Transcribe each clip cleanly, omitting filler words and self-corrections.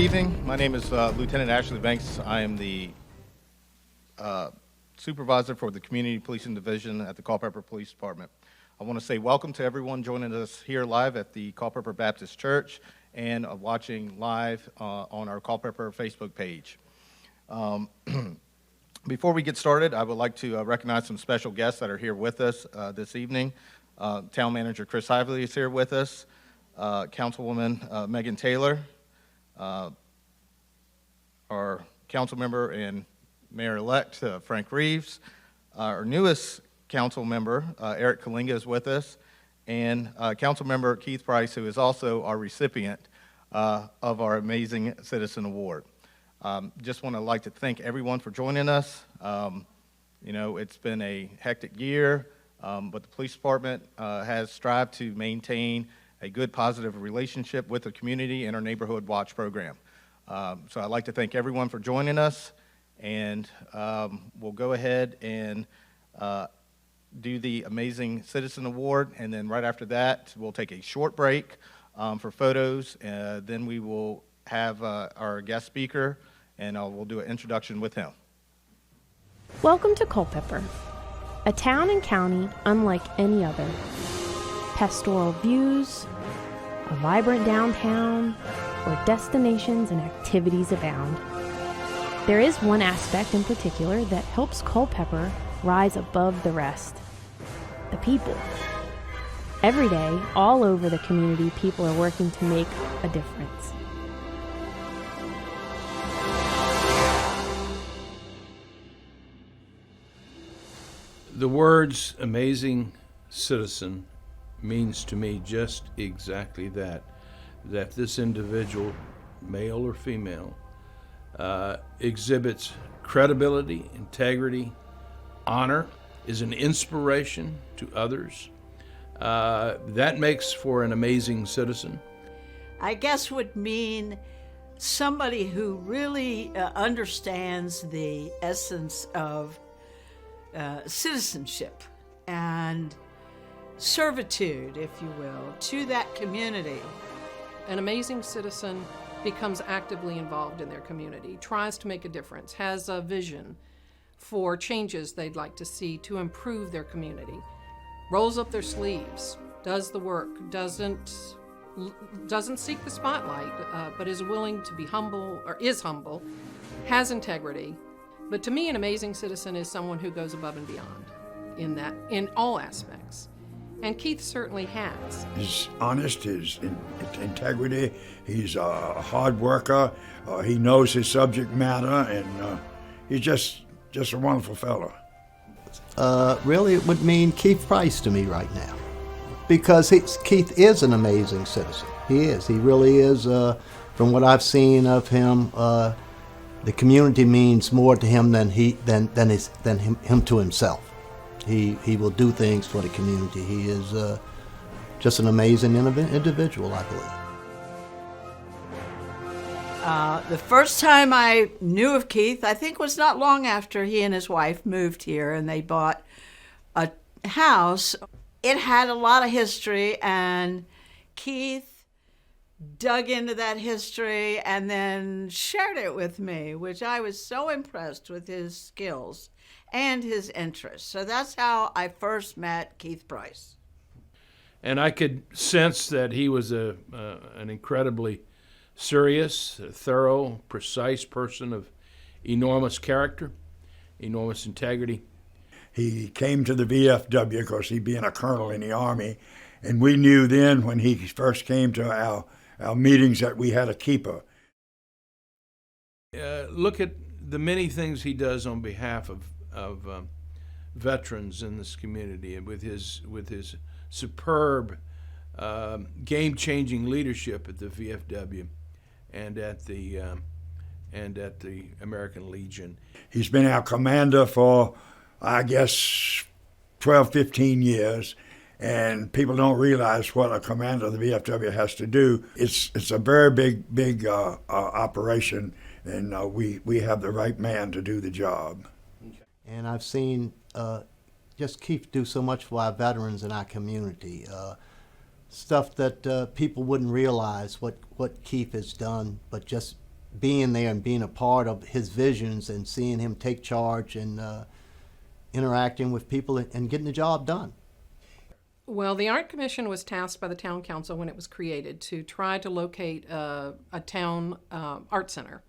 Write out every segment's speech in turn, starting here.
evening. My name is Lieutenant Ashley Banks. I am the supervisor for the Community Policing Division at the Culpeper Police Department. I want to say welcome to everyone joining us here live at the Culpeper Baptist Church and watching live on our Culpeper Facebook page. Before we get started, I would like to recognize some special guests that are here with us this evening. Town Manager Chris Hively is here with us. Councilwoman Megan Taylor, our council member and mayor-elect Frank Reeves, our newest council member Eric Kalinga is with us, and council member Keith Price, who is also our recipient of our Amazing Citizen Award. Just want to like to thank everyone for joining us. You know, it's been a hectic year, but the police department has strived to maintain a good, positive relationship with the community and our Neighborhood Watch program. So I'd like to thank everyone for joining us, and we'll go ahead and do the Amazing Citizen Award, and then right after that, we'll take a short break for photos, then we will have our guest speaker, and we'll do an introduction with him. Welcome to Culpeper, a town and county unlike any other. Pastoral views, a vibrant downtown, where destinations and activities abound. There is one aspect in particular that helps Culpeper rise above the rest: the people. Every day, all over the community, people are working to make a difference. The words amazing citizen means to me just exactly that this individual, male or female, exhibits credibility, integrity, honor, is an inspiration to others. That makes for an amazing citizen. I guess would mean somebody who really understands the essence of citizenship and servitude, if you will, to that community. An amazing citizen becomes actively involved in their community, tries to make a difference, has a vision for changes they'd like to see to improve their community, rolls up their sleeves, does the work, doesn't seek the spotlight, but is willing to be humble, or is humble, has integrity. But to me, an amazing citizen is someone who goes above and beyond in all aspects. And Keith certainly has. He's honest, his integrity, he's a hard worker, he knows his subject matter, and he's just a wonderful fellow. Really, it would mean Keith Price to me right now, because Keith is an amazing citizen. He is. He really is. From what I've seen of him, the community means more to him than him to himself. He will do things for the community. He is just an amazing individual, I believe. The first time I knew of Keith, I think, was not long after he and his wife moved here and they bought a house. It had a lot of history, and Keith dug into that history and then shared it with me, which I was so impressed with his skills and his interests. So that's how I first met Keith Price. And I could sense that he was an incredibly serious, thorough, precise person of enormous character, enormous integrity. He came to the VFW because he being a colonel in the Army, and we knew then when he first came to our meetings that we had a keeper. Look at the many things he does on behalf of veterans in this community, and with his superb, game-changing leadership at the VFW and at the American Legion. He's been our commander for, I guess, 12, 15 years, and people don't realize what a commander of the VFW has to do. It's a very big operation, and we have the right man to do the job. And I've seen just Keith do so much for our veterans in our community. Stuff that people wouldn't realize what Keith has done, but just being there and being a part of his visions and seeing him take charge and interacting with people and getting the job done. Well, the Art Commission was tasked by the town council when it was created to try to locate a town art center.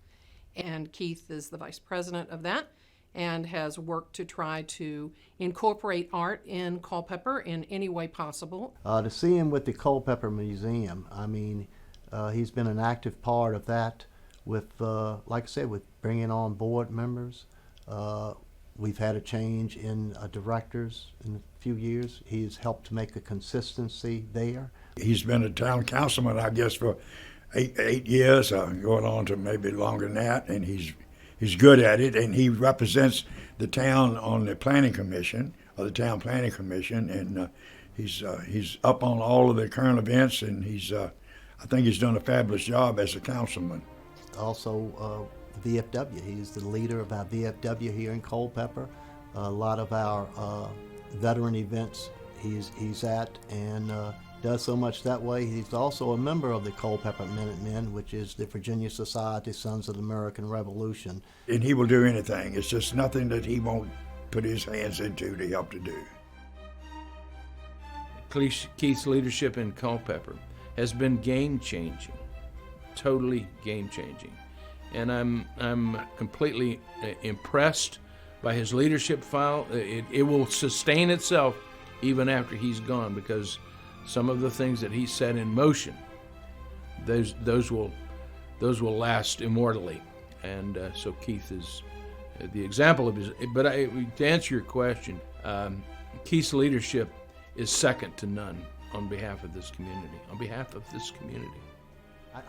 And Keith is the vice president of that and has worked to try to incorporate art in Culpeper in any way possible. To see him with the Culpeper Museum, I mean, he's been an active part of that with, like I said, with bringing on board members. We've had a change in directors in a few years. He's helped to make a consistency there. He's been a town councilman, I guess, for eight years, going on to maybe longer than that, and he's good at it, and he represents the town on the planning commission, or the town planning commission, and he's up on all of the current events, and I think he's done a fabulous job as a councilman. Also, VFW. He's the leader of our VFW here in Culpeper. A lot of our veteran events he's at and does so much that way. He's also a member of the Culpeper Minutemen, which is the Virginia Society Sons of the American Revolution. And he will do anything. It's just nothing that he won't put his hands into to help to do. Keith's leadership in Culpeper has been game-changing, totally game-changing. And I'm completely impressed by his leadership file. It will sustain itself even after he's gone, because some of the things that he set in motion, those will last immortally. And so Keith is the example of his. But to answer your question, Keith's leadership is second to none on behalf of this community. On behalf of this community.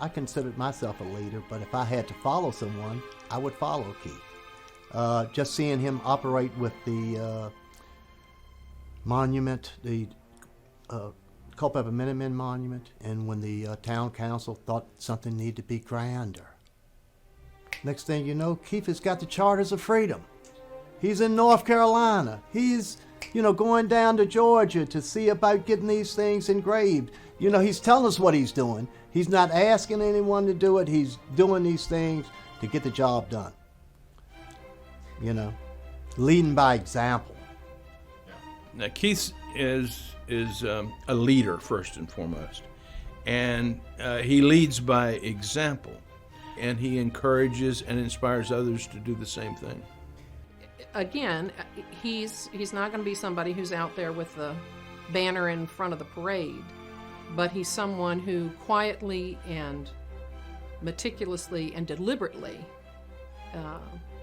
I considered myself a leader, but if I had to follow someone, I would follow Keith. Just seeing him operate with the monument, the Culpeper Minutemen Monument, and when the town council thought something needed to be grander. Next thing you know, Keith has got the Charters of Freedom. He's in North Carolina. He's, going down to Georgia to see about getting these things engraved. He's telling us what he's doing. He's not asking anyone to do it. He's doing these things to get the job done. Leading by example. Now, Keith is a leader first and foremost, and he leads by example, and he encourages and inspires others to do the same thing. Again, he's not going to be somebody who's out there with the banner in front of the parade, but he's someone who quietly and meticulously and deliberately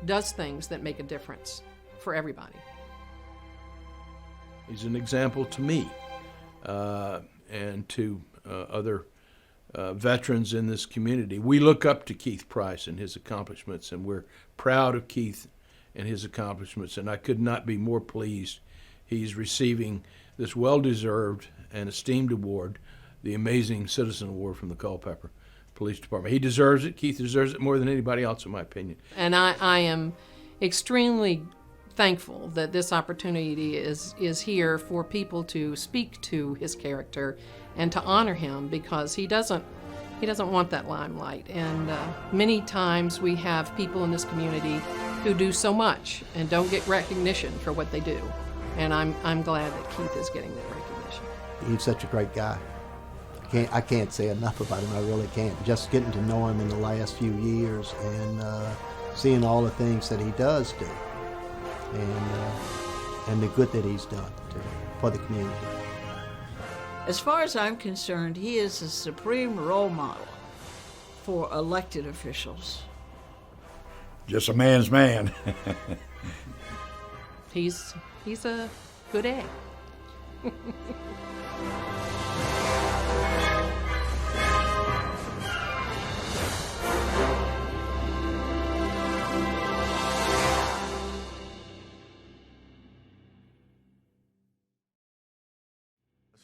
does things that make a difference for everybody. He's an example to me and to other veterans in this community. We look up to Keith Price and his accomplishments, and we're proud of Keith and his accomplishments, and I could not be more pleased he's receiving this well-deserved and esteemed award, the Amazing Citizen Award from the Culpeper Police Department. He deserves it. Keith deserves it more than anybody else, in my opinion. And I am extremely thankful that this opportunity is here for people to speak to his character and to honor him, because he doesn't want that limelight. And many times we have people in this community who do so much and don't get recognition for what they do. And I'm glad that Keith is getting that recognition. He's such a great guy. I can't say enough about him. I really can't. Just getting to know him in the last few years and seeing all the things that he does do, and the good that he's done for the community. As far as I'm concerned, he is a supreme role model for elected officials. Just a man's man. He's a good egg.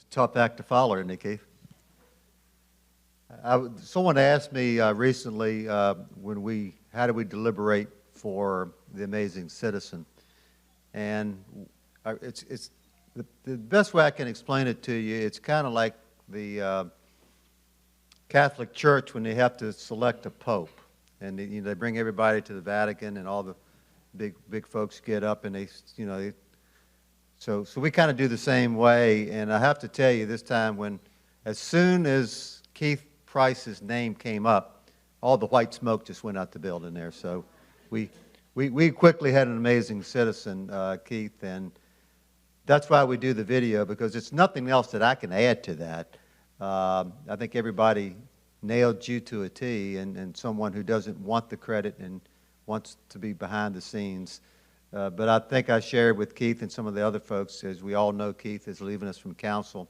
Tough act to follow, isn't it, Keith? Someone asked me recently how do we deliberate for the Amazing Citizen, and it's the best way I can explain it to you. It's kind of like the Catholic Church when they have to select a pope. And they bring everybody to the Vatican, and all the big folks get up, and so we kind of do the same way. And I have to tell you, this time, as soon as Keith Price's name came up, all the white smoke just went out the building there. So we quickly had an amazing citizen, Keith, and that's why we do the video, because it's nothing else that I can add to that. I think everybody nailed you to a T, and someone who doesn't want the credit and wants to be behind the scenes. But I think I shared with Keith and some of the other folks, as we all know, Keith is leaving us from council,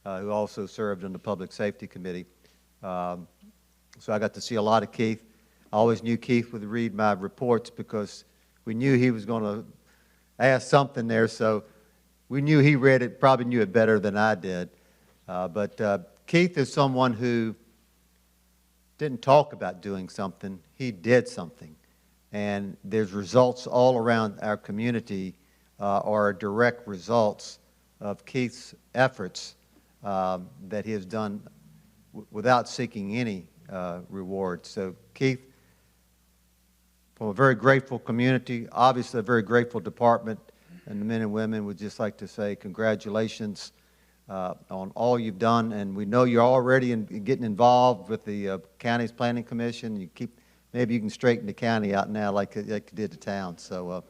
who also served on the Public Safety Committee. So I got to see a lot of Keith. I always knew Keith would read my reports because we knew he was going to ask something there, so we knew he read it, probably knew it better than I did. But Keith is someone who didn't talk about doing something, he did something. And there's results all around our community are direct results of Keith's efforts that he has done without seeking any reward. So Keith, from a very grateful community, obviously a very grateful department, and the men and women would just like to say congratulations on all you've done, and we know you're already getting involved with the county's planning commission. Maybe you can straighten the county out now like you did the town. So,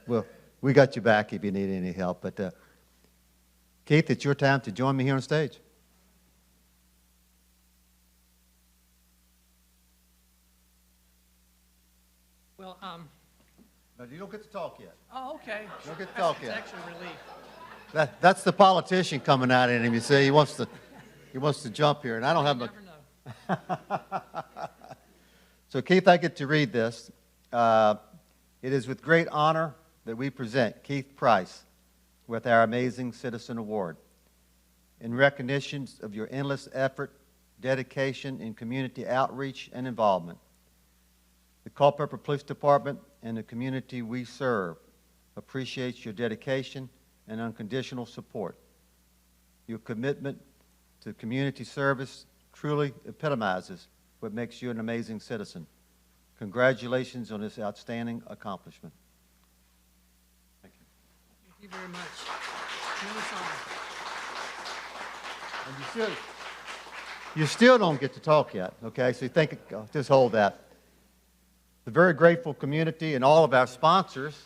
well, we got you back if you need any help. But Keith, it's your time to join me here on stage. Well, No, you don't get to talk yet. oh, okay. You don't get to talk It's yet. actually a relief. That's the politician coming out in him. You see, he wants to jump here, and I don't have You a. never know. So, Keith, I get to read this. It is with great honor that we present Keith Price with our Amazing Citizen Award. In recognition of your endless effort, dedication, and community outreach and involvement, the Culpeper Police Department and the community we serve appreciates your dedication and unconditional support. Your commitment to community service truly epitomizes what makes you an amazing citizen. Congratulations on this outstanding accomplishment. Thank you. Thank you very much. Tremendous honor. And you still don't get to talk yet, okay? So just hold that. The very grateful community and all of our sponsors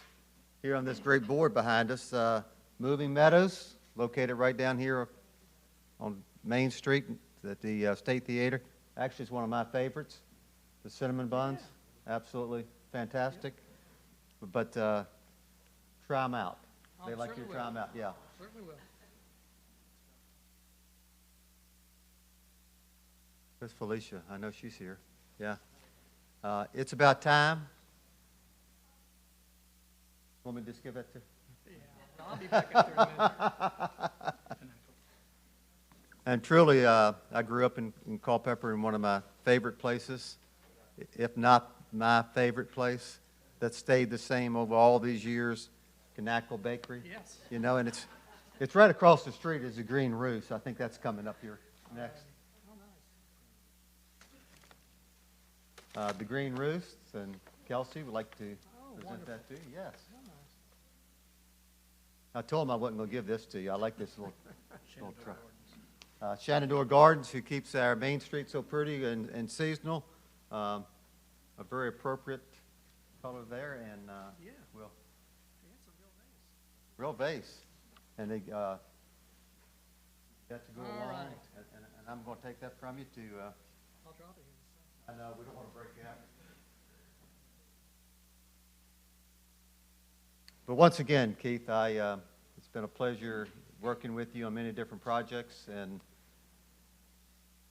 here on this great board behind us, Moving Meadows, located right down here on Main Street at the State Theater. Actually, it's one of my favorites. The cinnamon buns, absolutely fantastic. But try them out. They'd like you to try them out, yeah. Certainly will. There's Felicia. I know she's here. Yeah. It's about time. Want me to just give that to? Yeah, I'll be back up there in a minute. And truly, I grew up in Culpeper, in one of my favorite places, if not my favorite place, that stayed the same over all these years, Knackle Bakery. Yes. You know, and it's right across the street is the Green Roost. I think that's coming up here next. The Green Roost, and Kelsey would like to present that to you. Yes. I told him I wasn't going to give this to you. I like this little truck. Shenandoah Gardens, who keeps our Main Street so pretty and seasonal. A very appropriate color there, and well, It's a real real vase. vase. And they got to go All along, right. and I'm going to take that from you to. I'll drop it here. I know, we don't want to break it out. But once again, Keith, it's been a pleasure working with you on many different projects, and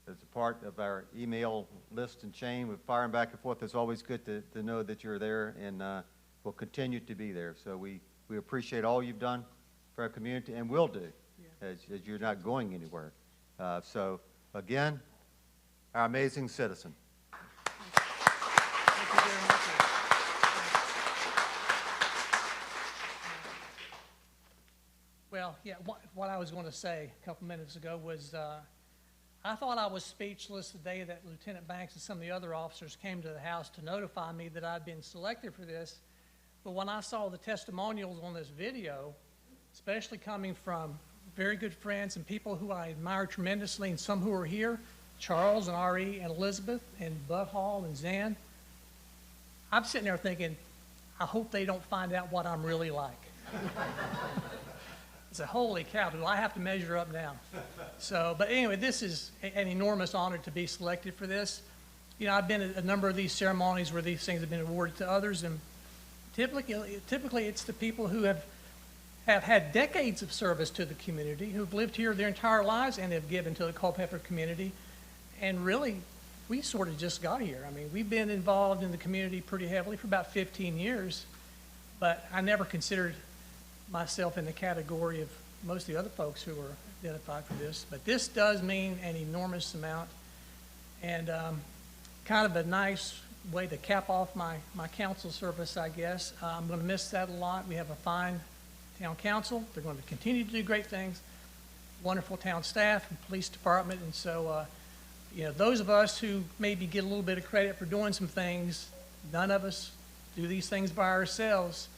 as a part of our email list and chain with firing back and forth, it's always good to know that you're there and will continue to be there. So we appreciate all you've done for our community and will do, as you're not going anywhere. So again, our amazing citizen. Thank you very much. Well, yeah, what I was going to say a couple minutes ago was I thought I was speechless the day that Lieutenant Banks and some of the other officers came to the house to notify me that I'd been selected for this. But when I saw the testimonials on this video, especially coming from very good friends and people who I admire tremendously, and some who are here, Charles and R.E. and Elizabeth and Bud Hall and Zan, I'm sitting there thinking, I hope they don't find out what I'm really like. I said, holy cow, do I have to measure up now? So, but anyway, this is an enormous honor to be selected for this. You know, I've been at a number of these ceremonies where these things have been awarded to others, and typically it's the people who have had decades of service to the community, who've lived here their entire lives and have given to the Culpeper community. And really, we sort of just got here. I mean, we've been involved in the community pretty heavily for about 15 years, but I never considered myself in the category of most of the other folks who were identified for this. But this does mean an enormous amount, and kind of a nice way to cap off my council service, I guess. I'm going to miss that a lot. We have a fine town council. They're going to continue to do great things. Wonderful town staff and police department. And so, you know, those of us who maybe get a little bit of credit for doing some things, none of us do these things by ourselves.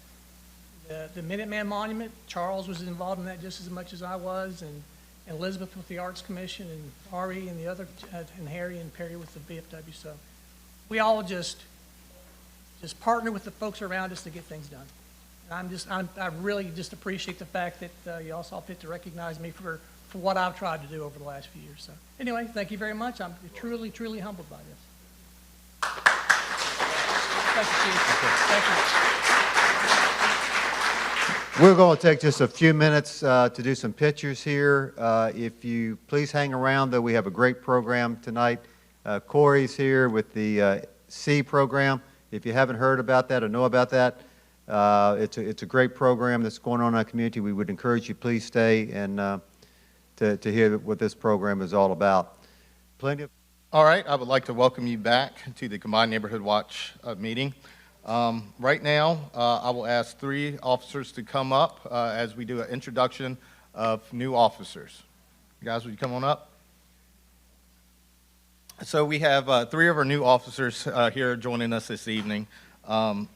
The Minuteman Monument, Charles was involved in that just as much as I was, and Elizabeth with the Arts Commission, and Ari and the other, and Harry and Perry with the VFW. So we all just partner with the folks around us to get things done. And I really just appreciate the fact that you all saw fit to recognize me for what I've tried to do over the last few years. So anyway, thank you very much. I'm truly, truly humbled by this. Thank you, Chief. Thank you. We're going to take just a few minutes to do some pictures here. If you please hang around, though, we have a great program tonight. Cory's here with the S.E.E. program. If you haven't heard about that or know about that, it's a great program that's going on in our community. We would encourage you, please stay and to hear what this program is all about. All right, I would like to welcome you back to the Combined Neighborhood Watch meeting. Right now, I will ask 3 officers to come up as we do an introduction of new officers. Guys, would you come on up? So we have 3 of our new officers here joining us this evening. To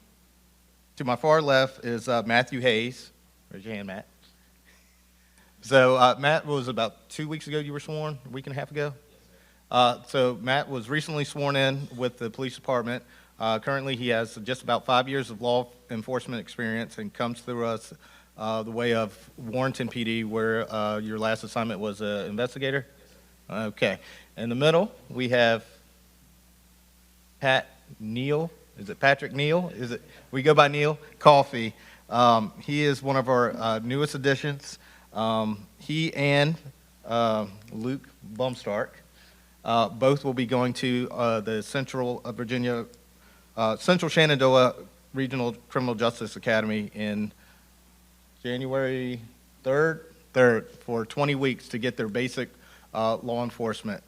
my far left is Matthew Hayes. Raise your hand, Matt. So Matt was about 2 weeks ago you were sworn, a week and a half ago? So Matt was recently sworn in with the police department. Currently, he has just about 5 years of law enforcement experience and comes through us the way of Warrenton PD, where your last assignment was an investigator? Okay. In the middle, we have Pat Neal. Is it Patrick Neal? Is it? We go by Neal Coffey. He is one of our newest additions. He and Luke Bumstark both will be going to the Central Virginia Central Shenandoah Regional Criminal Justice Academy in January 3rd for 20 weeks to get their basic law enforcement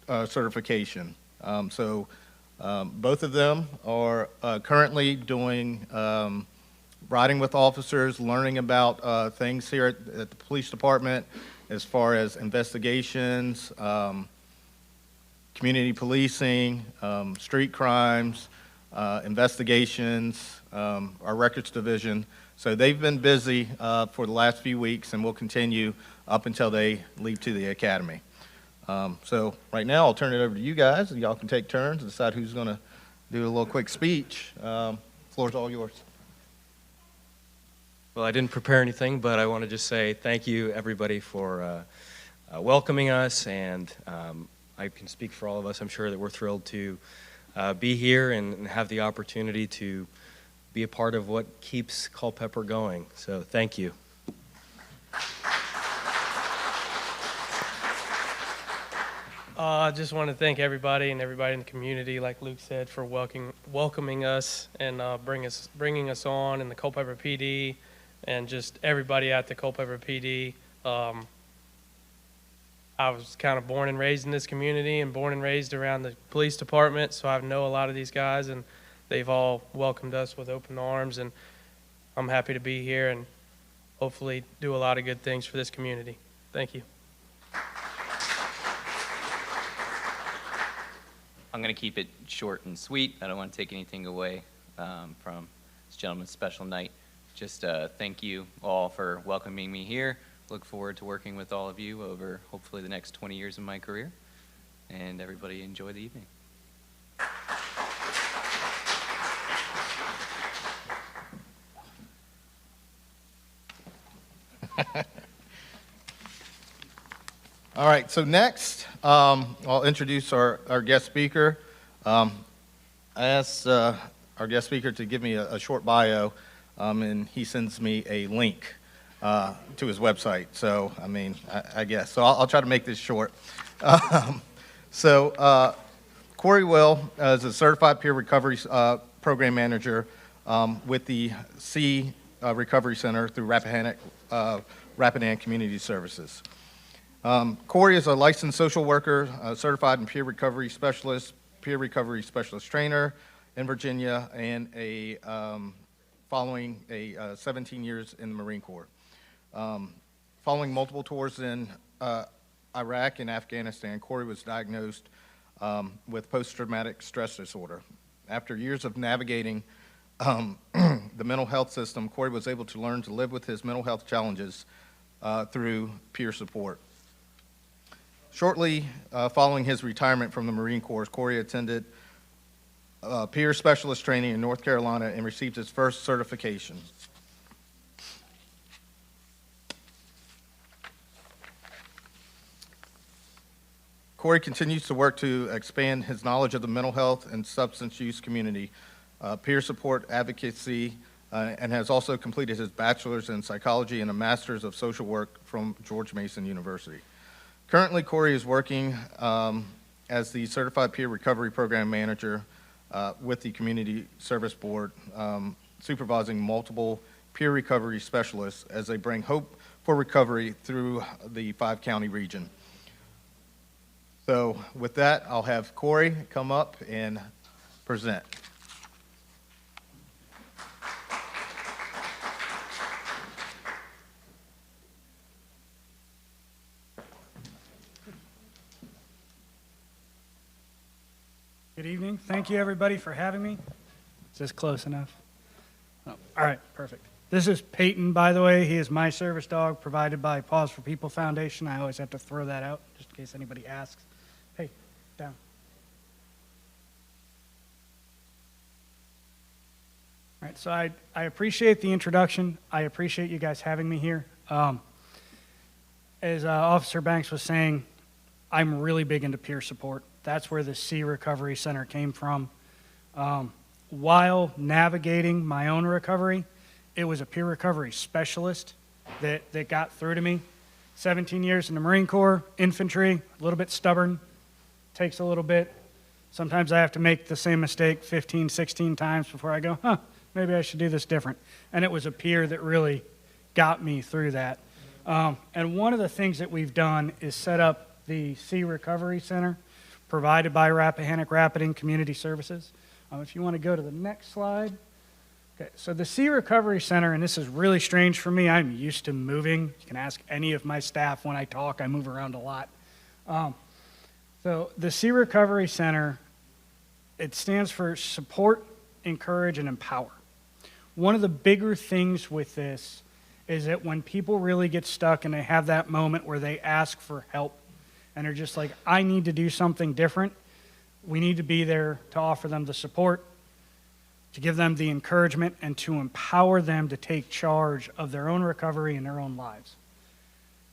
certification. So both of them are currently doing riding with officers, learning about things here at the police department as far as investigations, community policing, street crimes, investigations, our records division. So they've been busy for the last few weeks and will continue up until they leave to the academy. So right now I'll turn it over to you guys, and y'all can take turns and decide who's going to do a little quick speech. Floor's all yours. Well, I didn't prepare anything, but I want to just say thank you, everybody, for welcoming us, and I can speak for all of us. I'm sure that we're thrilled to be here and have the opportunity to be a part of what keeps Culpeper going. So thank you. I just want to thank everybody and everybody in the community, like Luke said, for welcoming us and bringing us on, and the Culpeper PD, and just everybody at the Culpeper PD. I was kind of born and raised in this community and born and raised around the police department, so I know a lot of these guys, and they've all welcomed us with open arms, and I'm happy to be here and hopefully do a lot of good things for this community. Thank you. I'm going to keep it short and sweet. I don't want to take anything away from this gentleman's special night. Just thank you all for welcoming me here. Look forward to working with all of you over hopefully the next 20 years of my career. And everybody enjoy the evening. All right, so next, I'll introduce our guest speaker. I asked our guest speaker to give me a short bio, and he sends me a link to his website. So, I mean, I guess. So I'll try to make this short. Cory Will is a certified peer recovery program manager with the S.E.E. Recovery Center through Rappahannock Rapidan Community Services. Cory is a licensed social worker, certified in peer recovery specialist trainer in Virginia, and following 17 years in the Marine Corps. Following multiple tours in Iraq and Afghanistan, Cory was diagnosed with post-traumatic stress disorder. After years of navigating the mental health system, Cory was able to learn to live with his mental health challenges through peer support. Shortly following his retirement from the Marine Corps, Cory attended peer specialist training in North Carolina and received his first certification. Cory continues to work to expand his knowledge of the mental health and substance use community, peer support advocacy, and has also completed his bachelor's in psychology and a master's of social work from George Mason University. Currently, Cory is working as the Certified Peer Recovery Program Manager with the Community Service Board, supervising multiple peer recovery specialists as they bring hope for recovery through the 5-county region. So with that, I'll have Cory come up and present. Good evening. Thank you, everybody, for having me. Is this close enough? Oh, all right, perfect. This is Peyton, by the way. He is my service dog provided by Paws for People Foundation. I always have to throw that out just in case anybody asks. Hey, down. All right, so I appreciate the introduction. I appreciate you guys having me here. As Officer Banks was saying, I'm really big into peer support. That's where the S.E.E. Recovery Center came from. While navigating my own recovery, it was a peer recovery specialist that got through to me. 17 years in the Marine Corps, infantry, a little bit stubborn, takes a little bit. Sometimes I have to make the same mistake 15, 16 times before I go, maybe I should do this different. And it was a peer that really got me through that. And one of the things that we've done is set up the S.E.E. Recovery Center provided by Rappahannock Rapidan Community Services. If you want to go to the next slide. Okay, so the S.E.E. Recovery Center, and this is really strange for me, I'm used to moving. You can ask any of my staff when I talk, I move around a lot. So the S.E.E. Recovery Center, it stands for Support, Encourage, and Empower. One of the bigger things with this is that when people really get stuck and they have that moment where they ask for help, and are just like, I need to do something different, we need to be there to offer them the support, to give them the encouragement, and to empower them to take charge of their own recovery and their own lives.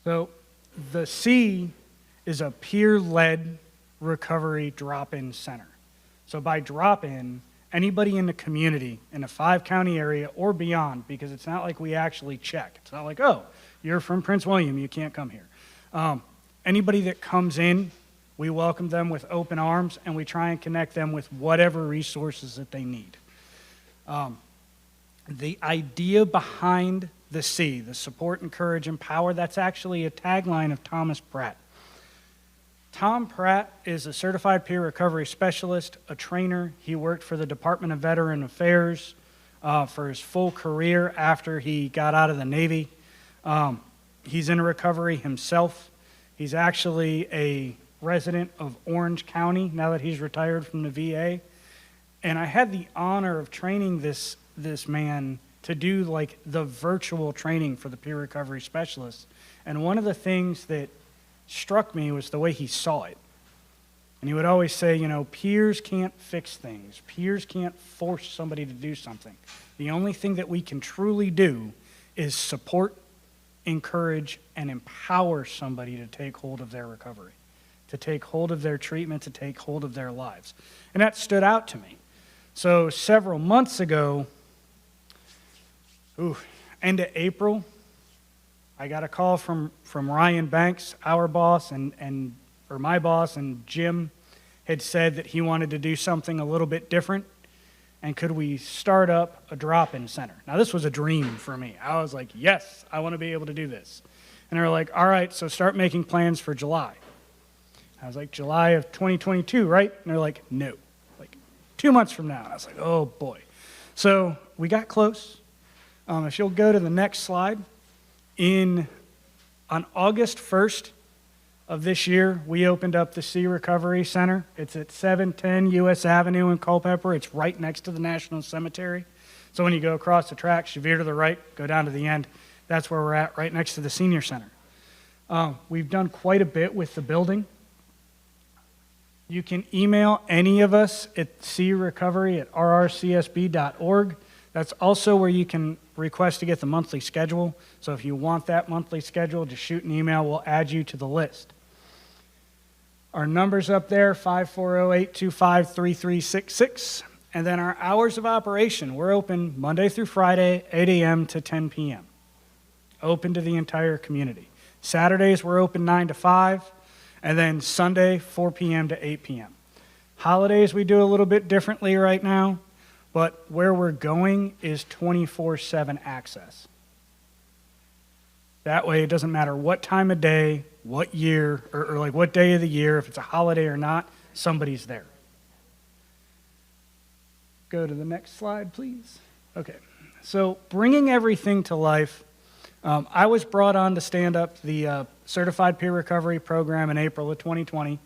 So the S.E.E. is a peer-led recovery drop-in center. So by drop-in, anybody in the community, in a 5-county area or beyond, because it's not like we actually check. It's not like, oh, you're from Prince William, you can't come here. Anybody that comes in, we welcome them with open arms, and we try and connect them with whatever resources that they need. The idea behind the S.E.E., the Support, Encourage, Empower, that's actually a tagline of Thomas Pratt. Tom Pratt is a certified peer recovery specialist, a trainer. He worked for the Department of Veteran Affairs for his full career after he got out of the Navy. He's in recovery himself. He's actually a resident of Orange County now that he's retired from the VA. And I had the honor of training this man to do like the virtual training for the peer recovery specialists. And one of the things that struck me was the way he saw it. And he would always say, you know, peers can't fix things. Peers can't force somebody to do something. The only thing that we can truly do is support, encourage, and empower somebody to take hold of their recovery, to take hold of their treatment, to take hold of their lives. And that stood out to me. So several months ago, end of April, I got a call from Ryan Banks, our boss, or my boss, and Jim had said that he wanted to do something a little bit different, and could we start up a drop-in center? Now, this was a dream for me. I was like, yes, I want to be able to do this. And they were like, all right, so start making plans for July. I was like, July of 2022, right? And they're like, no, like 2 months from now. And I was like, oh, boy. So we got close. If you'll go to the next slide, on August 1st of this year, we opened up the S.E.E. Recovery Center. It's at 710 U.S. Avenue in Culpeper. It's right next to the National Cemetery. So when you go across the tracks, you veer to the right, go down to the end. That's where we're at, right next to the Senior Center. We've done quite a bit with the building. You can email any of us at seerecovery@rrcsb.org. That's also where you can request to get the monthly schedule. So if you want that monthly schedule, just shoot an email. We'll add you to the list. Our number's up there, 540-825-3366. And then our hours of operation, we're open Monday through Friday, 8 a.m. to 10 p.m. Open to the entire community. Saturdays, we're open 9 to 5. And then Sunday, 4 p.m. to 8 p.m. Holidays, we do a little bit differently right now. But where we're going is 24/7 access. That way, it doesn't matter what time of day, what year, or like what day of the year, if it's a holiday or not, somebody's there. Go to the next slide, please. Okay, so bringing everything to life, I was brought on to stand up the Certified Peer Recovery Program in April of 2020.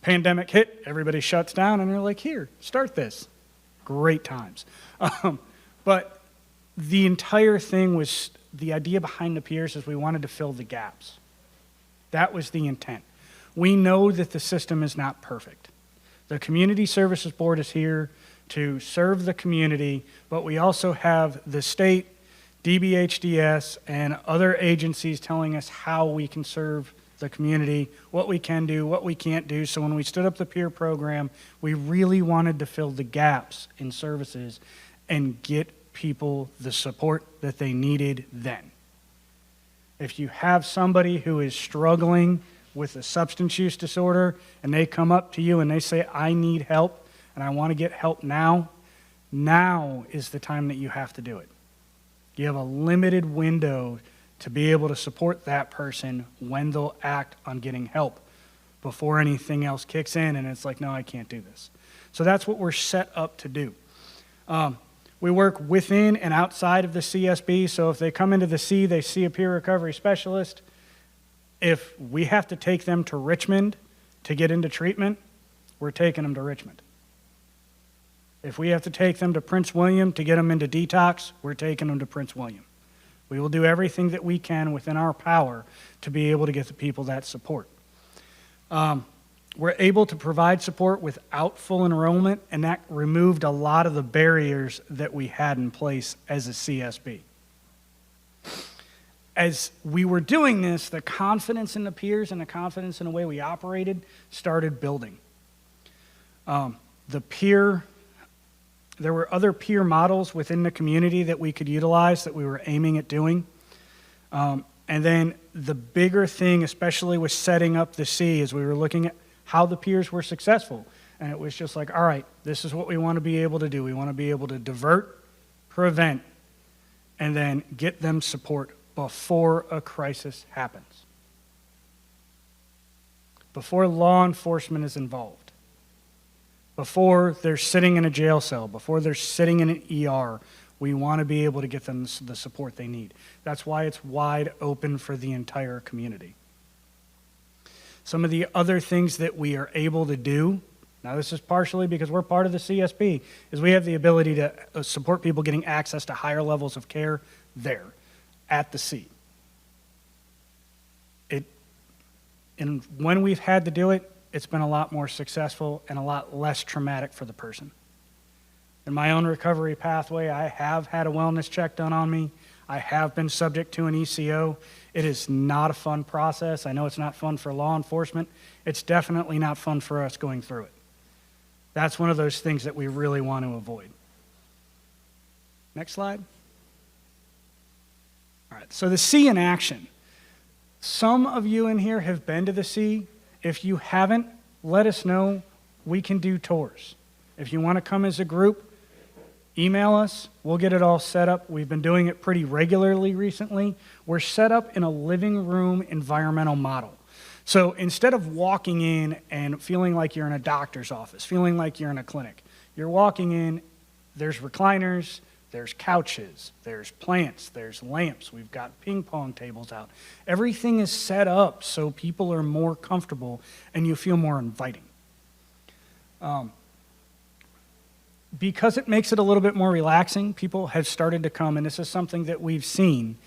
Pandemic hit, everybody shuts down, and they're like, here, start this. Great times. But the entire thing was, the idea behind the peers is we wanted to fill the gaps. That was the intent. We know that the system is not perfect. The Community Services Board is here to serve the community, but we also have the state, DBHDS, and other agencies telling us how we can serve the community, what we can do, what we can't do. So when we stood up the peer program, we really wanted to fill the gaps in services and get people the support that they needed then. If you have somebody who is struggling with a substance use disorder and they come up to you and they say, I need help and I want to get help now, now is the time that you have to do it. You have a limited window to be able to support that person when they'll act on getting help before anything else kicks in and it's like, no, I can't do this. So that's what we're set up to do. We work within and outside of the CSB, so if they come into the C, they see a peer recovery specialist. If we have to take them to Richmond to get into treatment, we're taking them to Richmond. If we have to take them to Prince William to get them into detox, we're taking them to Prince William. We will do everything that we can within our power to be able to get the people that support. We're able to provide support without full enrollment, and that removed a lot of the barriers that we had in place as a CSB. As we were doing this, the confidence in the peers and the confidence in the way we operated started building. There were other peer models within the community that we could utilize that we were aiming at doing. And then the bigger thing, especially with setting up the C, is we were looking at how the peers were successful. And it was just like, all right, this is what we want to be able to do. We want to be able to divert, prevent, and then get them support before a crisis happens. Before law enforcement is involved. Before they're sitting in a jail cell, before they're sitting in an ER, we want to be able to get them the support they need. That's why it's wide open for the entire community. Some of the other things that we are able to do, now this is partially because we're part of the CSP, is we have the ability to support people getting access to higher levels of care there at the C. And when we've had to do it, it's been a lot more successful and a lot less traumatic for the person. In my own recovery pathway, I have had a wellness check done on me. I have been subject to an ECO. It is not a fun process. I know it's not fun for law enforcement. It's definitely not fun for us going through it. That's one of those things that we really want to avoid. Next slide. All right, so the C in action. Some of you in here have been to the C. If you haven't, let us know. We can do tours. If you want to come as a group, email us. We'll get it all set up. We've been doing it pretty regularly recently. We're set up in a living room environmental model. So instead of walking in and feeling like you're in a doctor's office, feeling like you're in a clinic, you're walking in, there's recliners, there's couches, there's plants, there's lamps, we've got ping pong tables out. Everything is set up so people are more comfortable and you feel more inviting. Because it makes it a little bit more relaxing, people have started to come, and this is something that we've seen,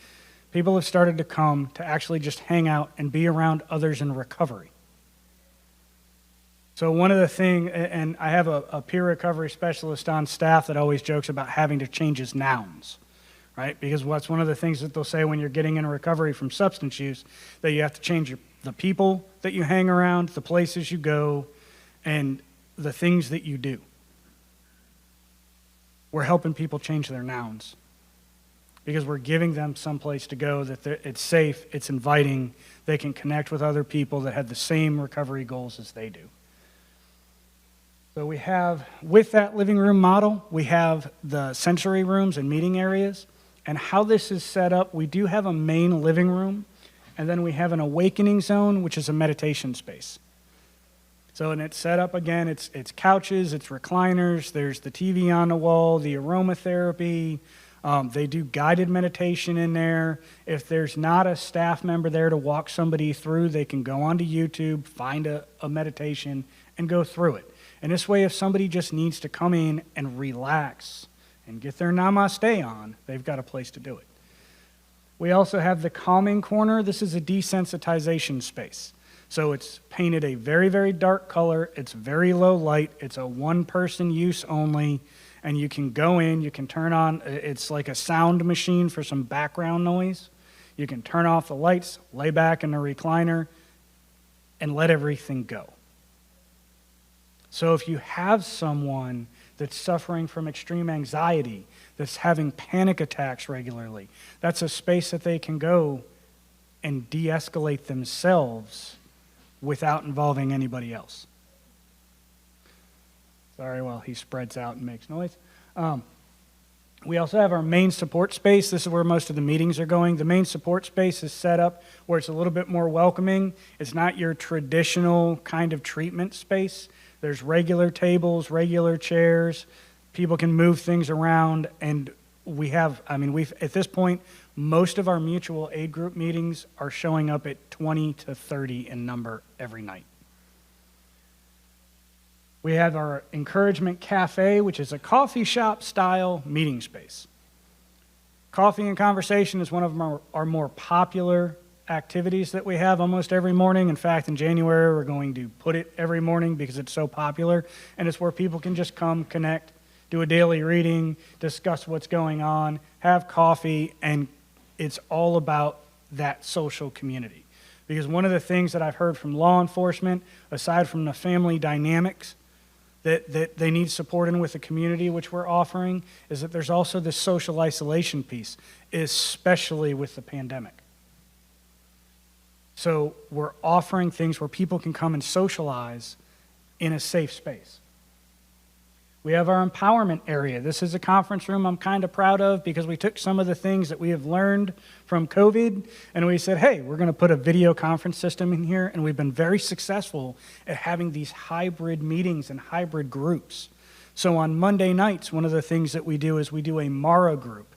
people have started to come to actually just hang out and be around others in recovery. So one of the things, and I have a peer recovery specialist on staff that always jokes about having to change his nouns, right? Because what's one of the things that they'll say when you're getting in recovery from substance use, that you have to change the people that you hang around, the places you go, and the things that you do. We're helping people change their nouns because we're giving them some place to go that it's safe, it's inviting, they can connect with other people that have the same recovery goals as they do. So we have, with that living room model, we have the sensory rooms and meeting areas. And how this is set up, we do have a main living room, and then we have an awakening zone, which is a meditation space. So, and it's set up again, it's couches, it's recliners, there's the TV on the wall, the aromatherapy, they do guided meditation in there. If there's not a staff member there to walk somebody through, they can go onto YouTube, find a meditation, and go through it. And this way, if somebody just needs to come in and relax and get their namaste on, they've got a place to do it. We also have the calming corner. This is a desensitization space. So it's painted a very, very dark color. It's very low light. It's a one-person use only. And you can go in, you can turn on, it's like a sound machine for some background noise. You can turn off the lights, lay back in the recliner, and let everything go. So if you have someone that's suffering from extreme anxiety, that's having panic attacks regularly, that's a space that they can go and de-escalate themselves without involving anybody else. Sorry, while he spreads out and makes noise. We also have our main support space. This is where most of the meetings are going. The main support space is set up where it's a little bit more welcoming. It's not your traditional kind of treatment space. There's regular tables, regular chairs. People can move things around, and we've at this point, most of our mutual aid group meetings are showing up at 20 to 30 in number every night. We have our encouragement cafe, which is a coffee shop style meeting space. Coffee and conversation is one of our more popular activities that we have almost every morning. In fact, in January, we're going to put it every morning because it's so popular, and it's where people can just come, connect, do a daily reading, discuss what's going on, have coffee, and it's all about that social community. Because one of the things that I've heard from law enforcement, aside from the family dynamics that they need support in with the community, which we're offering, is that there's also this social isolation piece, especially with the pandemic. So we're offering things where people can come and socialize in a safe space. We have our empowerment area. This is a conference room I'm kind of proud of because we took some of the things that we have learned from COVID and we said, hey, we're going to put a video conference system in here, and we've been very successful at having these hybrid meetings and hybrid groups. So on Monday nights, one of the things that we do is we do a MARA group.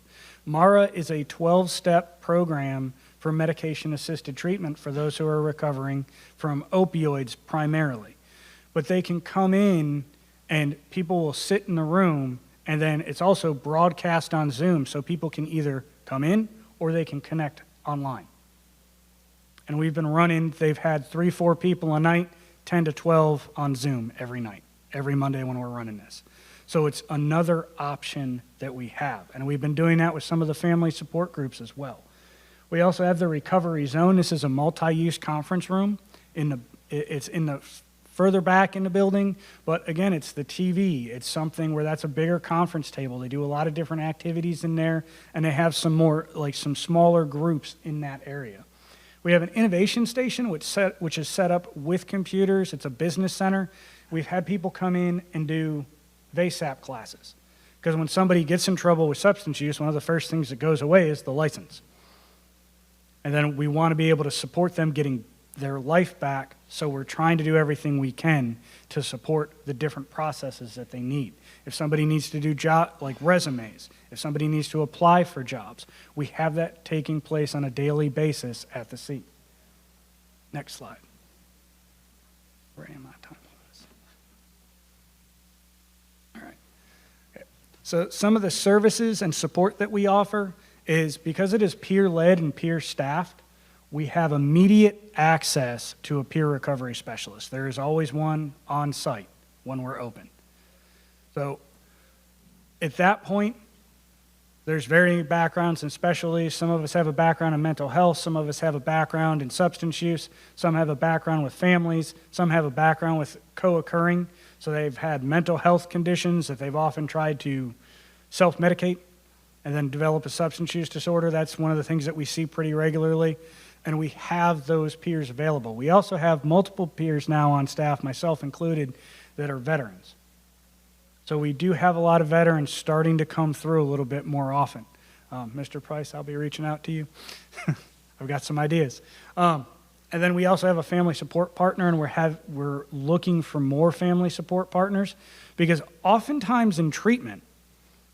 MARA is a 12-step program for for medication-assisted treatment for those who are recovering from opioids primarily. But they can come in and people will sit in the room, and then it's also broadcast on Zoom, so people can either come in or they can connect online. And we've been running, they've had 3-4 people a night, 10 to 12 on Zoom every night, every Monday when we're running this. So it's another option that we have. And we've been doing that with some of the family support groups as well. We also have the recovery zone. This is a multi-use conference room. It's in the further back in the building, but again, it's the TV. It's something where that's a bigger conference table. They do a lot of different activities in there, and they have some more, like some smaller groups in that area. We have an innovation station which is set up with computers. It's a business center. We've had people come in and do VASAP classes. Because when somebody gets in trouble with substance use, one of the first things that goes away is the license. And then we want to be able to support them getting their life back, so we're trying to do everything we can to support the different processes that they need. If somebody needs to do like resumes, if somebody needs to apply for jobs, we have that taking place on a daily basis at the SEE. Next slide. Where am I time on this? All right. Okay. So some of the services and support that we offer is, because it is peer-led and peer-staffed, we have immediate access to a peer recovery specialist. There is always one on site when we're open. So at that point, there's varying backgrounds and specialties. Some of us have a background in mental health. Some of us have a background in substance use. Some have a background with families. Some have a background with co-occurring. So they've had mental health conditions that they've often tried to self-medicate and then develop a substance use disorder. That's one of the things that we see pretty regularly. And we have those peers available. We also have multiple peers now on staff, myself included, that are veterans. So we do have a lot of veterans starting to come through a little bit more often. Mr. Price, I'll be reaching out to you. I've got some ideas. And then we also have a family support partner, and we're looking for more family support partners, because oftentimes in treatment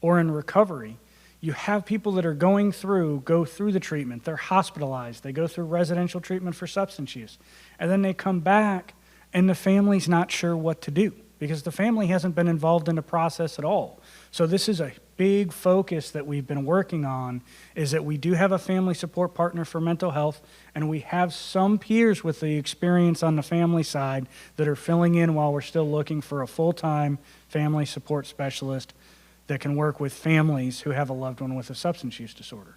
or in recovery, you have people that are go through the treatment, they're hospitalized, they go through residential treatment for substance use, and then they come back and the family's not sure what to do because the family hasn't been involved in the process at all. So this is a big focus that we've been working on, is that we do have a family support partner for mental health, and we have some peers with the experience on the family side that are filling in while we're still looking for a full-time family support specialist that can work with families who have a loved one with a substance use disorder.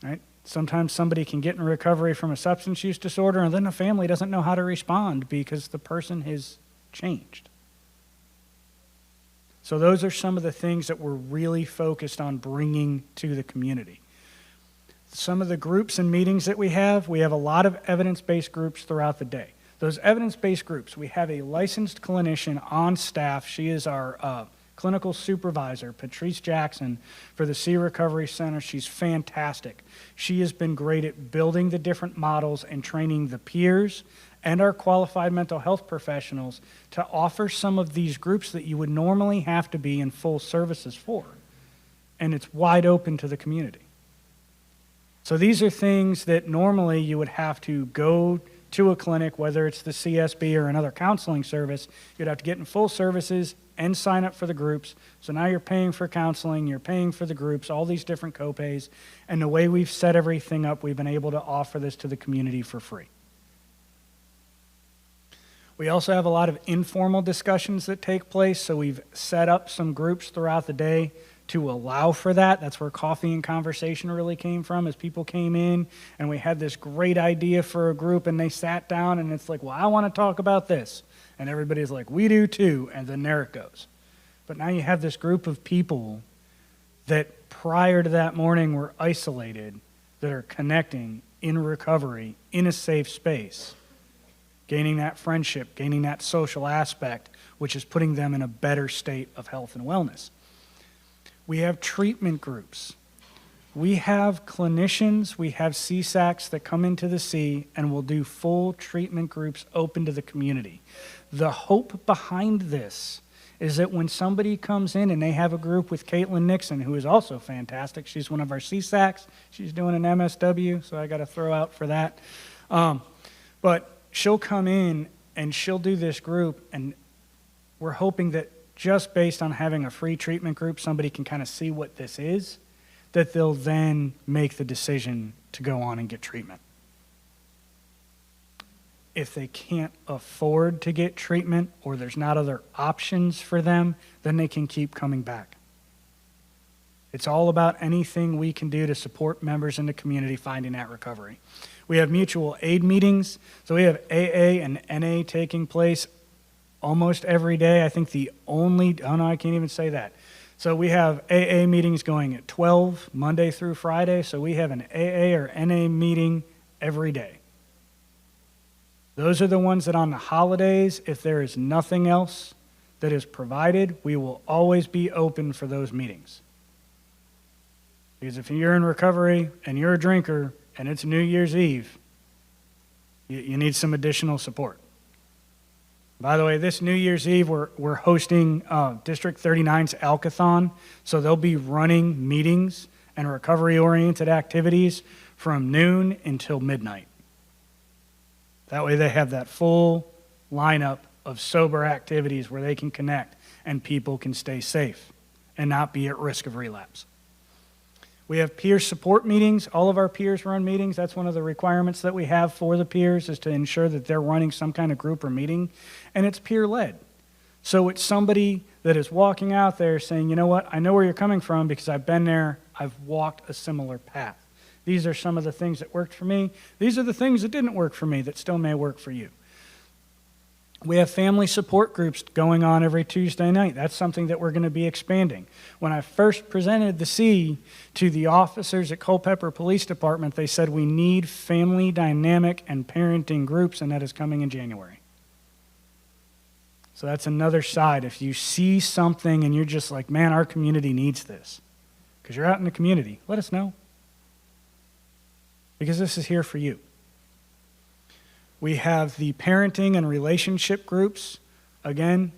Right? Sometimes somebody can get in recovery from a substance use disorder, and then the family doesn't know how to respond because the person has changed. So those are some of the things that we're really focused on bringing to the community. Some of the groups and meetings that we have a lot of evidence-based groups throughout the day. Those evidence-based groups, we have a licensed clinician on staff. She is our clinical supervisor, Patrice Jackson, for the S.E.E. Recovery Center. She's fantastic. She has been great at building the different models and training the peers and our qualified mental health professionals to offer some of these groups that you would normally have to be in full services for. And it's wide open to the community. So these are things that normally you would have to go to a clinic, whether it's the CSB or another counseling service. You'd have to get in full services and sign up for the groups. So now you're paying for counseling, you're paying for the groups, all these different copays. And the way we've set everything up, we've been able to offer this to the community for free. We also have a lot of informal discussions that take place, so we've set up some groups throughout the day to allow for that. That's where coffee and conversation really came from, as people came in and we had this great idea for a group and they sat down and it's like, well, I want to talk about this. And everybody's like, we do too, and then there it goes. But now you have this group of people that prior to that morning were isolated, that are connecting in recovery, in a safe space, gaining that friendship, gaining that social aspect, which is putting them in a better state of health and wellness. We have treatment groups. We have clinicians, we have CSACs that come into the SEE and will do full treatment groups open to the community. The hope behind this is that when somebody comes in and they have a group with Caitlin Nixon, who is also fantastic, she's one of our CSACs, she's doing an MSW, so I got to throw out for that. But she'll come in and she'll do this group, and we're hoping that just based on having a free treatment group, somebody can kind of see what this is, that they'll then make the decision to go on and get treatment. If they can't afford to get treatment or there's not other options for them, then they can keep coming back. It's all about anything we can do to support members in the community finding that recovery. We have mutual aid meetings. So we have AA and NA taking place almost every day. I think I can't even say that. So we have AA meetings going at 12, Monday through Friday. So we have an AA or NA meeting every day. Those are the ones that on the holidays, if there is nothing else that is provided, we will always be open for those meetings. Because if you're in recovery and you're a drinker and it's New Year's Eve, you need some additional support. By the way, this New Year's Eve, we're hosting District 39's Alcathon, so they'll be running meetings and recovery-oriented activities from noon until midnight. That way they have that full lineup of sober activities where they can connect and people can stay safe and not be at risk of relapse. We have peer support meetings. All of our peers run meetings. That's one of the requirements that we have for the peers, is to ensure that they're running some kind of group or meeting, and it's peer-led. So it's somebody that is walking out there saying, you know what, I know where you're coming from because I've been there, I've walked a similar path. These are some of the things that worked for me. These are the things that didn't work for me that still may work for you. We have family support groups going on every Tuesday night. That's something that we're going to be expanding. When I first presented the S.E.E. to the officers at Culpeper Police Department, they said we need family dynamic and parenting groups, and that is coming in January. So that's another side. If you see something and you're just like, man, our community needs this, because you're out in the community, let us know. Because this is here for you. We have the parenting and relationship groups. Again,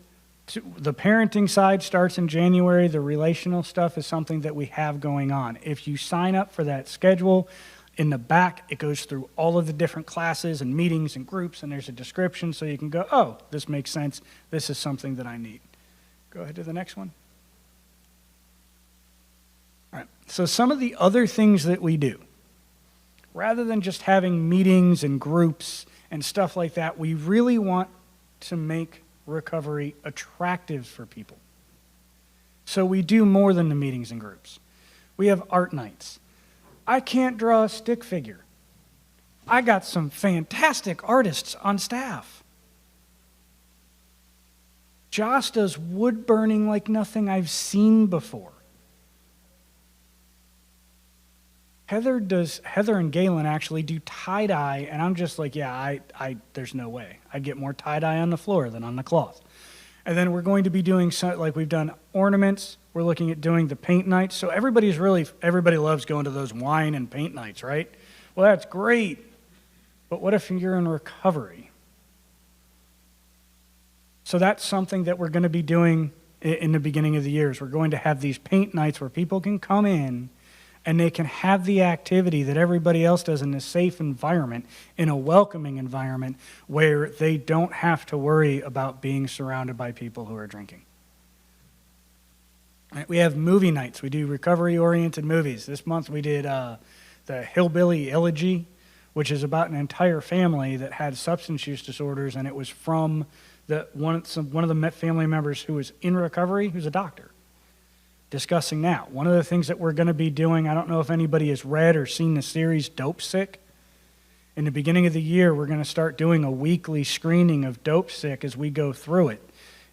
the parenting side starts in January. The relational stuff is something that we have going on. If you sign up for that schedule, in the back, it goes through all of the different classes and meetings and groups, and there's a description so you can go, oh, this makes sense. This is something that I need. Go ahead to the next one. All right, so some of the other things that we do, rather than just having meetings and groups and stuff like that, we really want to make recovery attractive for people. So we do more than the meetings and groups. We have art nights. I can't draw a stick figure. I got some fantastic artists on staff. Joss does wood burning like nothing I've seen before. Heather and Galen actually do tie-dye, and I'm just like, yeah, there's no way. I'd get more tie-dye on the floor than on the cloth. And then we're going to be doing, like we've done ornaments. We're looking at doing the paint nights. So everybody loves going to those wine and paint nights, right? Well, that's great. But what if you're in recovery? So that's something that we're going to be doing in the beginning of the year. We're going to have these paint nights where people can come in and they can have the activity that everybody else does in a safe environment, in a welcoming environment, where they don't have to worry about being surrounded by people who are drinking. Right, we have movie nights. We do recovery-oriented movies. This month we did the Hillbilly Elegy, which is about an entire family that had substance use disorders, and it was from one of the family members who was in recovery, who's a doctor, discussing now. One of the things that we're going to be doing, I don't know if anybody has read or seen the series Dope Sick. In the beginning of the year, we're going to start doing a weekly screening of Dope Sick as we go through it.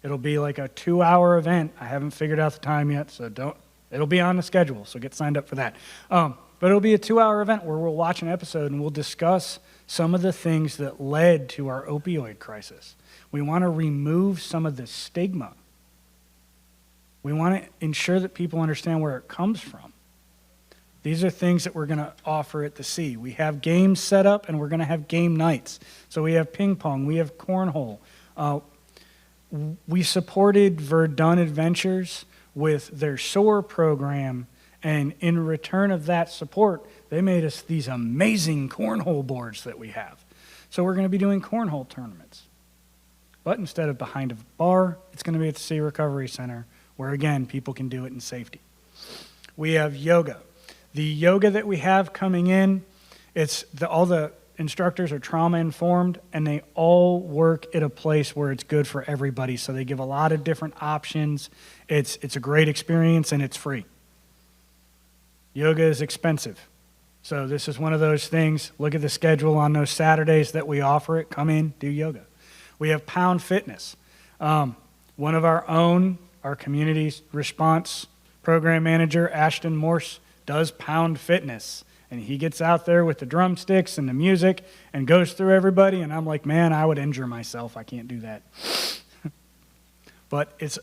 It'll be like a 2-hour event. I haven't figured out the time yet, so it'll be on the schedule, so get signed up for that. But it'll be a 2-hour event where we'll watch an episode and we'll discuss some of the things that led to our opioid crisis. We want to remove some of the stigma. We want to ensure that people understand where it comes from. These are things that we're going to offer at the S.E.E. We have games set up, and we're going to have game nights. So we have ping pong, we have cornhole. We supported Verdun Adventures with their SOAR program, and in return of that support, they made us these amazing cornhole boards that we have. So we're going to be doing cornhole tournaments. But instead of behind a bar, it's going to be at the S.E.E. Recovery Center, where again, people can do it in safety. We have yoga. The yoga that we have coming in, all the instructors are trauma informed, and they all work at a place where it's good for everybody. So they give a lot of different options. It's a great experience, and it's free. Yoga is expensive. So this is one of those things. Look at the schedule on those Saturdays that we offer it. Come in, do yoga. We have Pound Fitness. One of our own, our community response program manager, Ashton Morse, does Pound Fitness. And he gets out there with the drumsticks and the music and goes through everybody. And I'm like, man, I would injure myself. I can't do that. But it's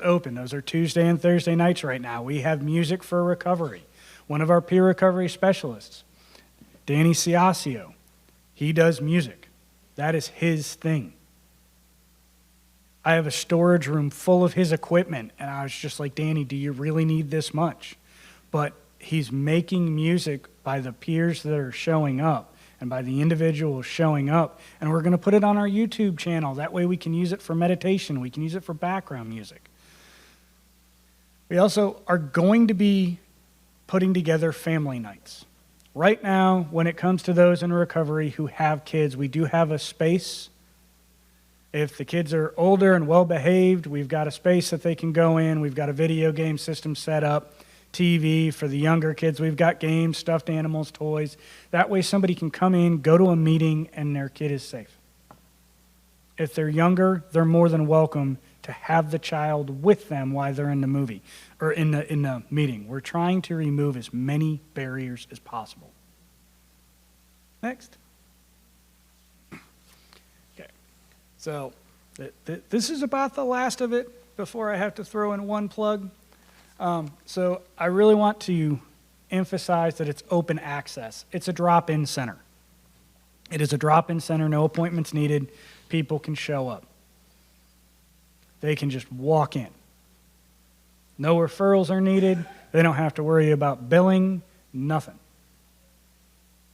open. Those are Tuesday and Thursday nights right now. We have Music for Recovery. One of our peer recovery specialists, Danny Ciascio, he does music. That is his thing. I have a storage room full of his equipment, and I was just like, Danny, do you really need this much? But he's making music by the peers that are showing up and by the individuals showing up, and we're going to put it on our YouTube channel. That way we can use it for meditation. We can use it for background music. We also are going to be putting together family nights. Right now, when it comes to those in recovery who have kids, we do have a space. If the kids are older and well-behaved, we've got a space that they can go in. We've got a video game system set up, TV. For the younger kids, we've got games, stuffed animals, toys. That way somebody can come in, go to a meeting, and their kid is safe. If they're younger, they're more than welcome to have the child with them while they're in the movie or in the meeting. We're trying to remove as many barriers as possible. Next. Okay. So this is about the last of it before I have to throw in one plug. So I really want to emphasize that it's open access. It's a drop-in center. It is a drop-in center, no appointments needed. People can show up. They can just walk in. No referrals are needed. They don't have to worry about billing, nothing.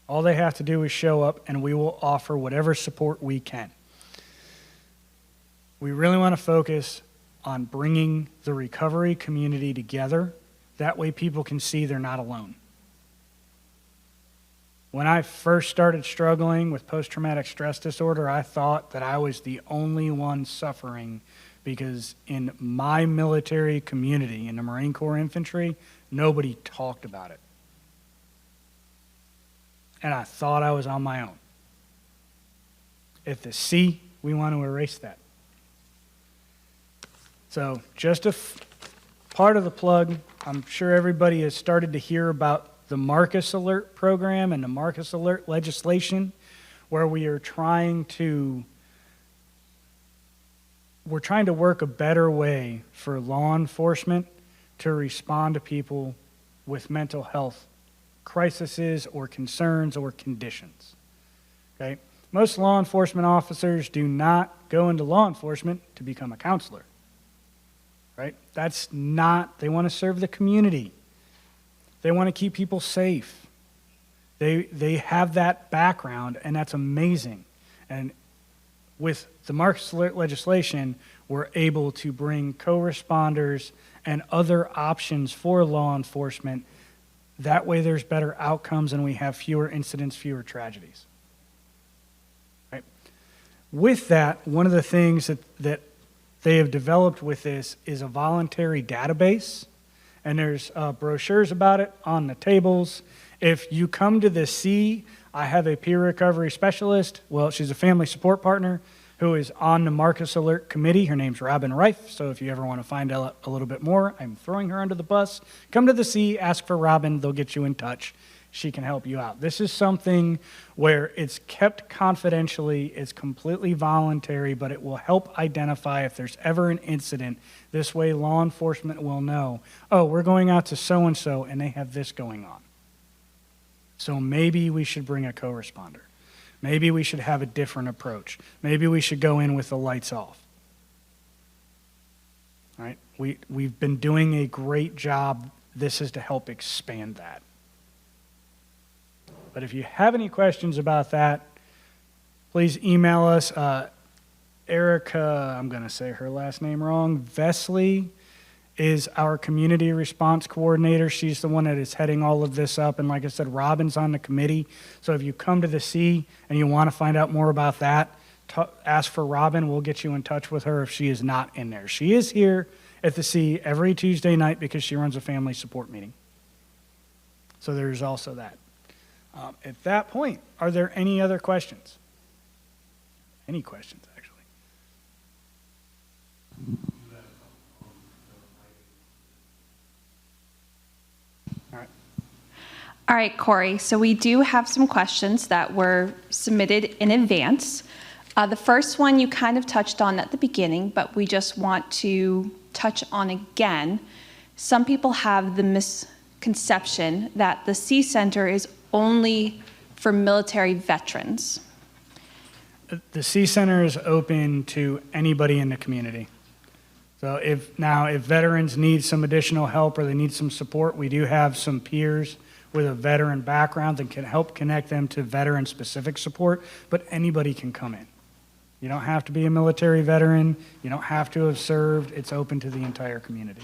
All they have to do is show up, and we will offer whatever support we can. We really want to focus on bringing the recovery community together. That way people can see they're not alone. When I first started struggling with post-traumatic stress disorder, I thought that I was the only one suffering because in my military community, in the Marine Corps Infantry, nobody talked about it. And I thought I was on my own. At the S.E.E., we want to erase that. So just part of the plug, I'm sure everybody has started to hear about the Marcus Alert program and the Marcus Alert legislation, where we are trying to work a better way for law enforcement to respond to people with mental health crises or concerns or conditions. Okay? Most law enforcement officers do not go into law enforcement to become a counselor. Right? That's not, they want to serve the community. They want to keep people safe. They have that background, and that's amazing. And with the Marcus Alert legislation, we're able to bring co-responders and other options for law enforcement. That way there's better outcomes and we have fewer incidents, fewer tragedies. Right? With that, one of the things that they have developed with this is a voluntary database, and there's brochures about it on the tables. If you come to the S.E.E., I have a peer recovery specialist. Well, she's a family support partner who is on the Marcus Alert Committee. Her name's Robin Reif, so if you ever want to find out a little bit more, I'm throwing her under the bus. Come to the S.E.E., ask for Robin, they'll get you in touch. She can help you out. This is something where it's kept confidentially, it's completely voluntary, but it will help identify if there's ever an incident. This way law enforcement will know, oh, we're going out to so-and-so and they have this going on. So maybe we should bring a co-responder. Maybe we should have a different approach. Maybe we should go in with the lights off. We've been doing a great job. This is to help expand that. But if you have any questions about that, please email us. Erica, I'm going to say her last name wrong, Vesley is our community response coordinator. She's the one that is heading all of this up. And like I said, Robin's on the committee. So if you come to the S.E.E. and you want to find out more about that, ask for Robin. We'll get you in touch with her if she is not in there. She is here at the S.E.E. every Tuesday night because she runs a family support meeting. So there's also that. At that point, are there any other questions? Any questions, actually? All right, Cory, so we do have some questions that were submitted in advance. The first one you kind of touched on at the beginning, but we just want to touch on again. Some people have the misconception that the S.E.E. Center is only for military veterans. The S.E.E. Center is open to anybody in the community. So if veterans need some additional help or they need some support, we do have some peers with a veteran background that can help connect them to veteran-specific support, but anybody can come in. You don't have to be a military veteran. You don't have to have served. It's open to the entire community.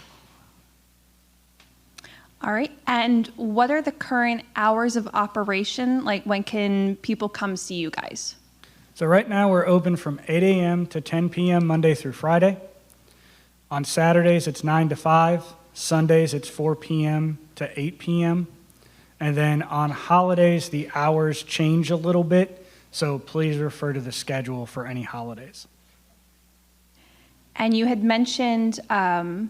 All right, and what are the current hours of operation? Like, when can people come see you guys? So right now we're open from 8 a.m. to 10 p.m. Monday through Friday. On Saturdays, it's 9 to 5. Sundays, it's 4 p.m. to 8 p.m. And then on holidays, the hours change a little bit, so please refer to the schedule for any holidays. And you had mentioned, I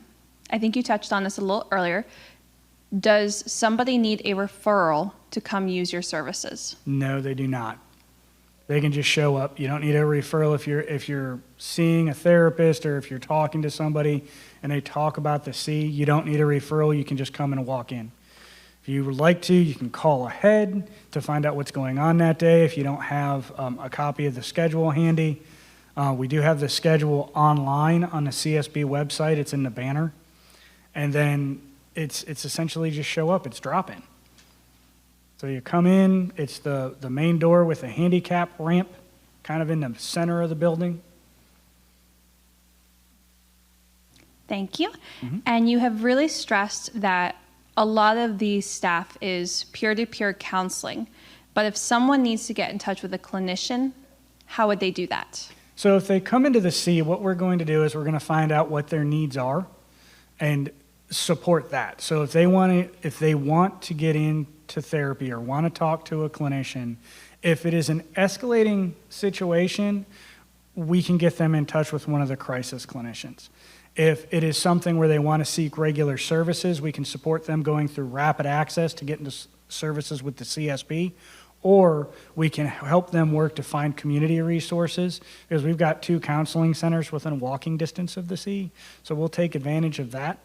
think you touched on this a little earlier, does somebody need a referral to come use your services? No, they do not. They can just show up. You don't need a referral if you're seeing a therapist or if you're talking to somebody and they talk about the S.E.E., you don't need a referral. You can just come and walk in. If you would like to, you can call ahead to find out what's going on that day. If you don't have a copy of the schedule handy, we do have the schedule online on the CSB website. It's in the banner. And then it's essentially just show up. It's drop-in. So you come in, it's the main door with a handicap ramp kind of in the center of the building. Thank you. Mm-hmm. And you have really stressed that a lot of the staff is peer-to-peer counseling. But if someone needs to get in touch with a clinician, how would they do that? So if they come into the S.E.E., what we're going to do is we're going to find out what their needs are and support that. So if they want to get into therapy or want to talk to a clinician, if it is an escalating situation, we can get them in touch with one of the crisis clinicians. If it is something where they want to seek regular services, we can support them going through rapid access to get into services with the CSB, or we can help them work to find community resources, because we've got 2 counseling centers within walking distance of the S.E.E., so we'll take advantage of that.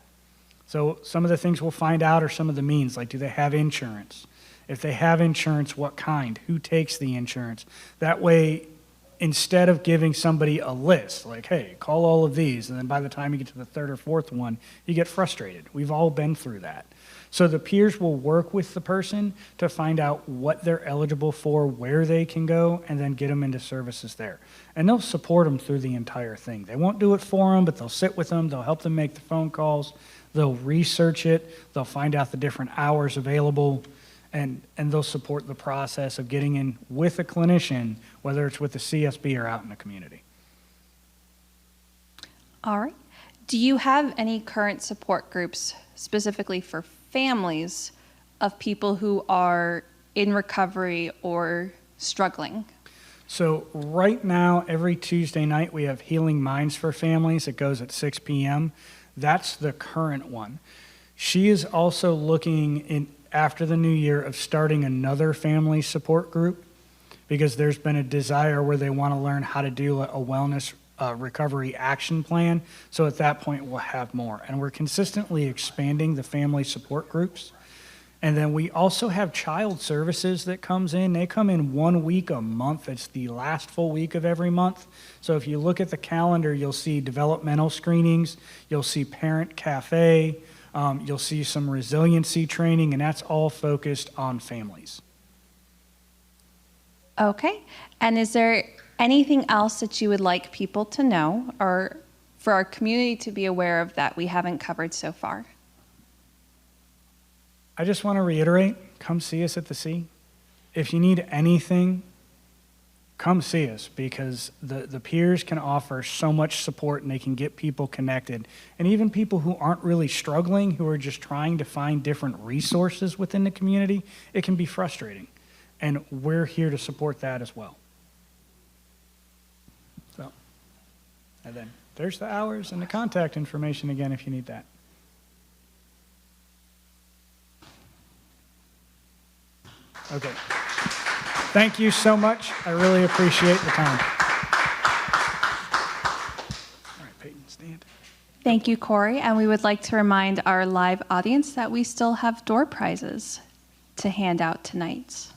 So some of the things we'll find out are some of the means, like do they have insurance? If they have insurance, what kind? Who takes the insurance? That way, instead of giving somebody a list, like, hey, call all of these, and then by the time you get to the 3rd or 4th one, you get frustrated. We've all been through that. So the peers will work with the person to find out what they're eligible for, where they can go, and then get them into services there. And they'll support them through the entire thing. They won't do it for them, but they'll sit with them, they'll help them make the phone calls, they'll research it, they'll find out the different hours available, and they'll support the process of getting in with a clinician, whether it's with the CSB or out in the community. All right. Do you have any current support groups specifically for families of people who are in recovery or struggling? So right now, every Tuesday night, we have Healing Minds for Families. It goes at 6 p.m. That's the current one. She is also looking after the new year of starting another family support group, because there's been a desire where they want to learn how to do a wellness recovery action plan. So at that point, we'll have more. And we're consistently expanding the family support groups. And then we also have child services that comes in. They come in 1 week a month. It's the last full week of every month. So if you look at the calendar, you'll see developmental screenings, you'll see parent cafe, you'll see some resiliency training, and that's all focused on families. Okay. And is there anything else that you would like people to know or for our community to be aware of that we haven't covered so far? I just want to reiterate, come see us at the S.E.E. If you need anything, come see us, because the peers can offer so much support and they can get people connected. And even people who aren't really struggling, who are just trying to find different resources within the community, it can be frustrating. And we're here to support that as well. So, and then there's the hours and the contact information again if you need that. Okay. Thank you so much. I really appreciate the time. All right, Peyton, stand. Thank you, Cory. And we would like to remind our live audience that we still have door prizes to hand out tonight.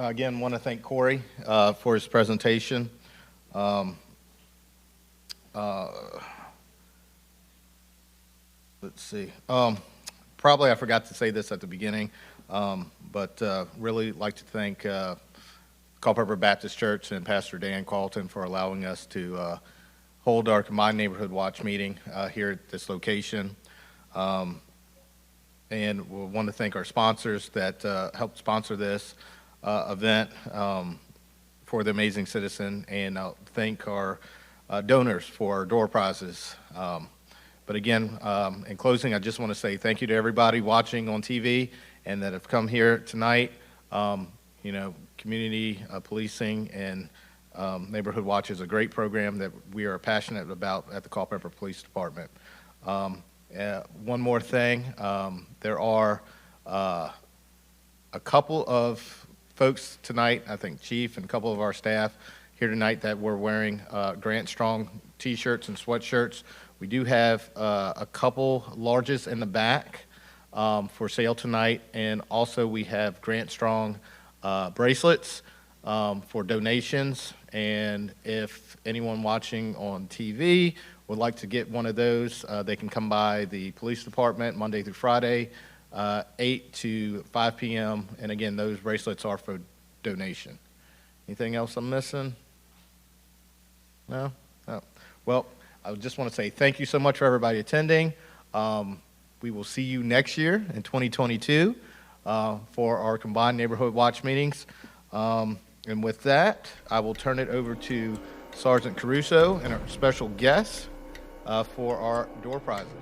Again, want to thank Cory for his presentation. Let's see. Probably I forgot to say this at the beginning, but really like to thank Culpeper Baptist Church and Pastor Dan Carlton for allowing us to hold our combined neighborhood watch meeting here at this location. And we want to thank our sponsors that helped sponsor this event for the Amazing Citizen, and thank our donors for our door prizes. But again, in closing, I just want to say thank you to everybody watching on TV and that have come here tonight. You know, community policing and Neighborhood Watch is a great program that we are passionate about at the Culpeper Police Department. One more thing, there are a couple of folks tonight, I think Chief and a couple of our staff here tonight that were wearing Grant Strong t-shirts and sweatshirts. We do have a couple larges in the back for sale tonight, and also we have Grant Strong bracelets for donations. And if anyone watching on TV would like to get one of those, they can come by the police department Monday through Friday, 8 to 5 p.m. And again, those bracelets are for donation. Anything else I'm missing? No? No. Well, I just want to say thank you so much for everybody attending. We will see you next year in 2022 for our combined neighborhood watch meetings. And with that, I will turn it over to Sergeant Caruso and our special guest for our door prizes.